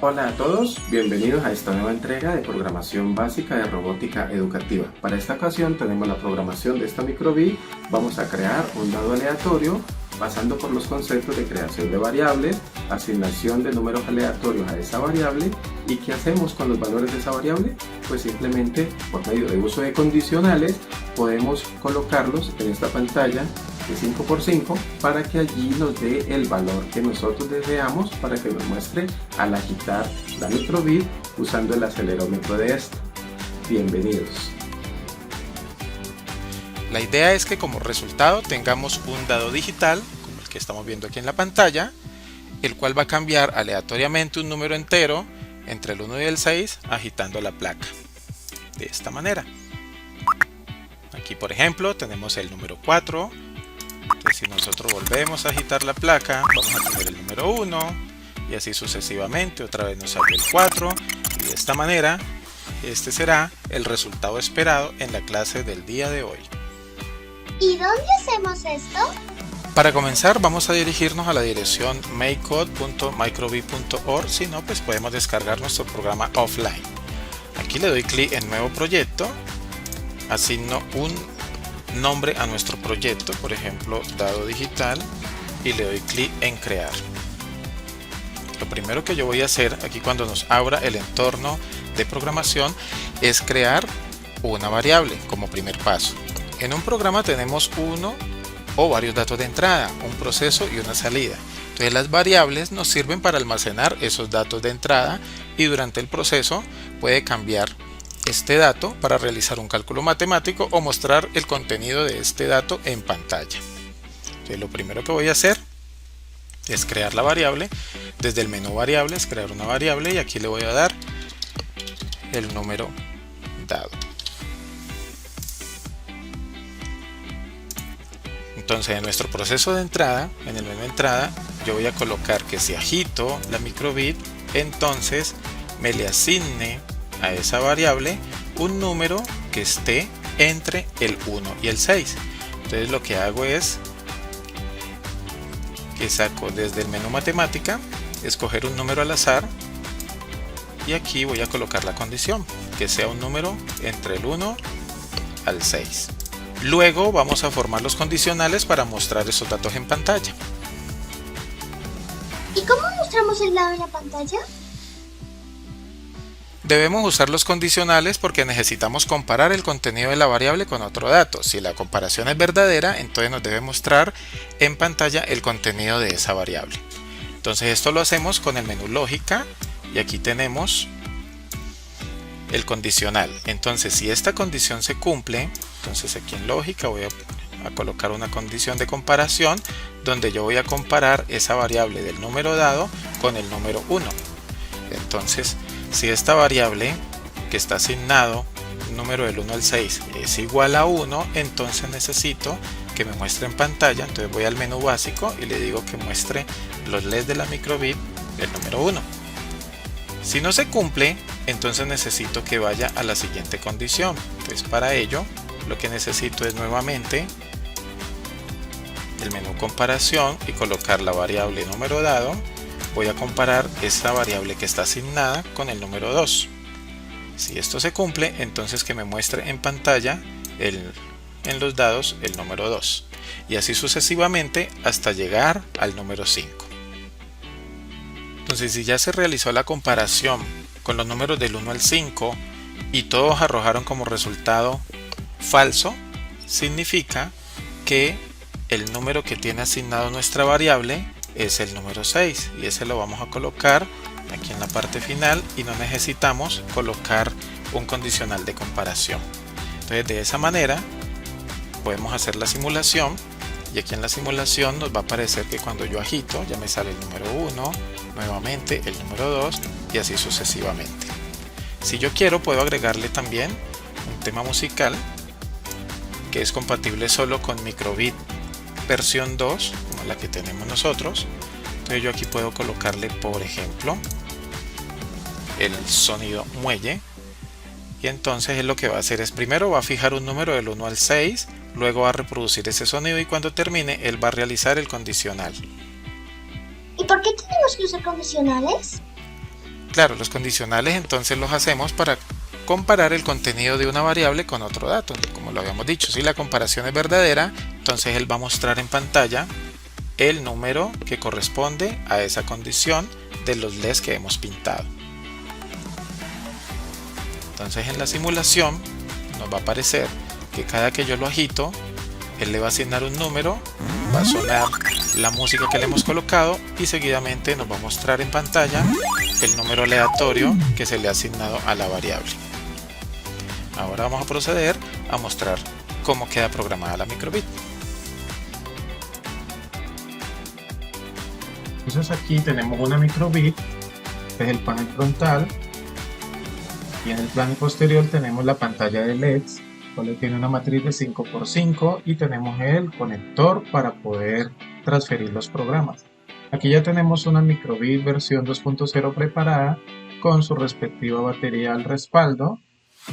Hola a todos, bienvenidos a esta nueva entrega de programación básica de robótica educativa. Para esta ocasión tenemos la programación de esta micro:bit. Vamos a crear un dado aleatorio pasando por los conceptos de creación de variables, asignación de números aleatorios a esa variable. ¿Y qué hacemos con los valores de esa variable? Pues simplemente por medio de uso de condicionales podemos colocarlos en esta pantalla de 5×5 para que allí nos dé el valor que nosotros deseamos, para que nos muestre al agitar la micro:bit usando el acelerómetro de esta. Bienvenidos. La idea es que como resultado tengamos un dado digital, como el que estamos viendo aquí en la pantalla, el cual va a cambiar aleatoriamente un número entero entre el 1 y el 6 agitando la placa. De esta manera. Aquí por ejemplo tenemos el número 4. Entonces si nosotros volvemos a agitar la placa, vamos a tener el número 1 y así sucesivamente. Otra vez nos sale el 4 y de esta manera este será el resultado esperado en la clase del día de hoy. ¿Y dónde hacemos esto? Para comenzar vamos a dirigirnos a la dirección makecode.micro:bit.org, si no pues podemos descargar nuestro programa offline. Aquí le doy clic en nuevo proyecto, asigno un nombre a nuestro proyecto, por ejemplo dado digital, y le doy clic en crear. Lo primero que yo voy a hacer aquí cuando nos abra el entorno de programación es crear una variable como primer paso. En un programa tenemos uno o varios datos de entrada, un proceso y una salida. Entonces las variables nos sirven para almacenar esos datos de entrada y durante el proceso puede cambiar este dato para realizar un cálculo matemático o mostrar el contenido de este dato en pantalla. Entonces lo primero que voy a hacer es crear la variable. Desde el menú variables, crear una variable, y aquí le voy a dar el número dado. Entonces en nuestro proceso de entrada, en el menú entrada, yo voy a colocar que si agito la micro:bit, entonces me le asigne a esa variable un número que esté entre el 1 y el 6. Entonces lo que hago es que saco desde el menú matemática, escoger un número al azar, y aquí voy a colocar la condición, que sea un número entre el 1 al 6. Luego vamos a formar los condicionales para mostrar esos datos en pantalla. ¿Y cómo mostramos el dado en la pantalla? Debemos usar los condicionales porque necesitamos comparar el contenido de la variable con otro dato. Si la comparación es verdadera, entonces nos debe mostrar en pantalla el contenido de esa variable. Entonces esto lo hacemos con el menú lógica, y aquí tenemos el condicional. Entonces si esta condición se cumple, entonces aquí en lógica voy a colocar una condición de comparación donde yo voy a comparar esa variable del número dado con el número 1. Entonces si esta variable que está asignado número del 1 al 6 es igual a 1, entonces necesito que me muestre en pantalla. Entonces voy al menú básico y le digo que muestre los LEDs de la micro:bit del número 1. Si no se cumple, entonces necesito que vaya a la siguiente condición. Entonces para ello lo que necesito es nuevamente el menú comparación y colocar la variable número dado. Voy a comparar esta variable que está asignada con el número 2. Si esto se cumple, entonces que me muestre en pantalla en los dados el número 2. Y así sucesivamente hasta llegar al número 5. Entonces si ya se realizó la comparación con los números del 1 al 5 y todos arrojaron como resultado falso, significa que el número que tiene asignado nuestra variable es el número 6, y ese lo vamos a colocar aquí en la parte final y no necesitamos colocar un condicional de comparación. Entonces de esa manera podemos hacer la simulación, y aquí en la simulación nos va a aparecer que cuando yo agito ya me sale el número 1, nuevamente el número 2 y así sucesivamente. Si yo quiero puedo agregarle también un tema musical que es compatible solo con micro:bit versión 2 como la que tenemos nosotros. Entonces yo aquí puedo colocarle por ejemplo el sonido muelle, y entonces él lo que va a hacer es primero va a fijar un número del 1 al 6, luego va a reproducir ese sonido y cuando termine él va a realizar el condicional. ¿Y por qué tenemos que usar condicionales? Claro, los condicionales entonces los hacemos para comparar el contenido de una variable con otro dato. Como lo habíamos dicho, si la comparación es verdadera, entonces él va a mostrar en pantalla el número que corresponde a esa condición de los LEDs que hemos pintado. Entonces en la simulación nos va a aparecer que cada que yo lo agito, él le va a asignar un número, va a sonar la música que le hemos colocado y seguidamente nos va a mostrar en pantalla el número aleatorio que se le ha asignado a la variable. Ahora vamos a proceder a mostrar cómo queda programada la microbit. Entonces aquí tenemos una microbit, que es el panel frontal, y en el plano posterior tenemos la pantalla de LEDs, cual tiene una matriz de 5×5 y tenemos el conector para poder transferir los programas. Aquí ya tenemos una microbit versión 2.0 preparada con su respectiva batería al respaldo,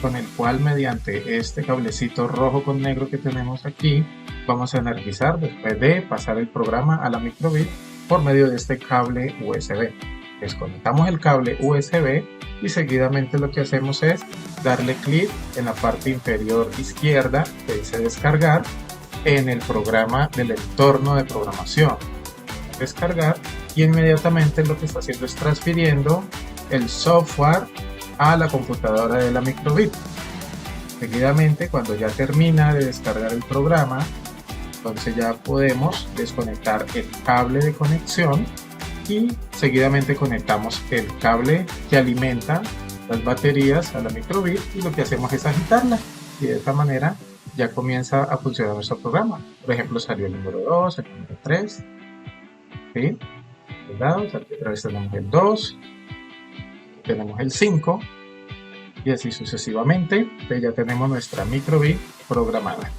con el cual mediante este cablecito rojo con negro que tenemos aquí vamos a energizar después de pasar el programa a la microbit por medio de este cable USB. Desconectamos el cable USB y seguidamente lo que hacemos es darle clic en la parte inferior izquierda que dice descargar en el programa del entorno de programación. Descargar, y inmediatamente lo que está haciendo es transfiriendo el software a la computadora de la microbit. Seguidamente, cuando ya termina de descargar el programa, entonces ya podemos desconectar el cable de conexión y seguidamente conectamos el cable que alimenta las baterías a la microbit y lo que hacemos es agitarla, y de esta manera ya comienza a funcionar nuestro programa. Por ejemplo, salió el número 2, el número 3, ¿sí? Otra vez tenemos el 2, tenemos el 5 y así sucesivamente. Entonces ya tenemos nuestra microbit programada.